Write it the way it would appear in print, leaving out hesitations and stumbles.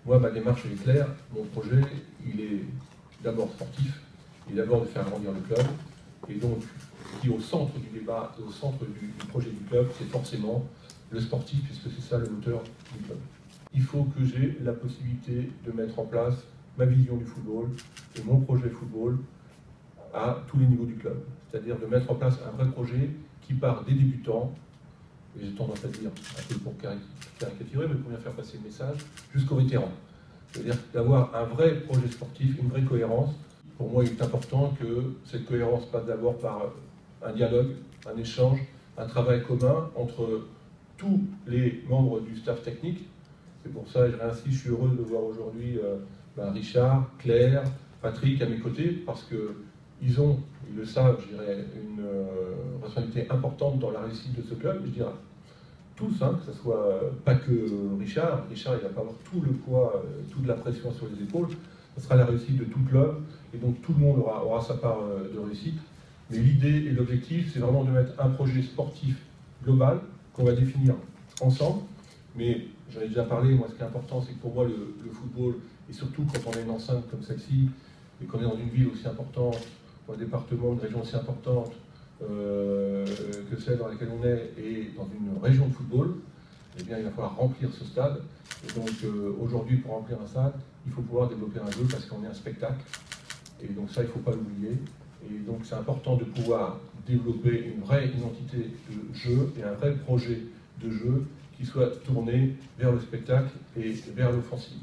Moi, ma démarche est claire. Mon projet, il est d'abord sportif, et d'abord de faire grandir le club. Et donc, ce qui est au centre du débat et au centre du projet du club, c'est forcément le sportif, puisque c'est ça le moteur du club. Il faut que j'ai la possibilité de mettre en place ma vision du football et mon projet football à tous les niveaux du club. C'est-à-dire de mettre en place un vrai projet qui part des débutants, et j'ai tendance à dire, un peu pour caricaturer, mais pour bien faire passer le message, jusqu'aux vétérans. C'est-à-dire d'avoir un vrai projet sportif, une vraie cohérence. Pour moi, il est important que cette cohérence passe d'abord par un dialogue, un échange, un travail commun entre tous les membres du staff technique. C'est pour ça, je suis heureux de voir aujourd'hui Richard, Claire, Patrick à mes côtés, parce qu'ils le savent, je dirais, une responsabilité importante dans la réussite de ce club, je dirais. Tous, hein, que ce soit pas que Richard. Richard, il va pas avoir tout le poids, toute la pression sur les épaules. Ce sera la réussite de tout le club, et donc tout le monde aura sa part de réussite. Mais l'idée et l'objectif, c'est vraiment de mettre un projet sportif global qu'on va définir ensemble. Mais j'en ai déjà parlé, moi ce qui est important, c'est que pour moi le football, et surtout quand on est une enceinte comme celle-ci, et qu'on est dans une ville aussi importante, dans un département, une région aussi importante, que celle dans laquelle on est, et dans une région de football, eh bien, il va falloir remplir ce stade. Et donc aujourd'hui, pour remplir un stade, il faut pouvoir développer un jeu parce qu'on est un spectacle. Et donc ça, il ne faut pas l'oublier. Et donc c'est important de pouvoir développer une vraie identité de jeu et un vrai projet de jeu qui soit tourné vers le spectacle et vers l'offensive.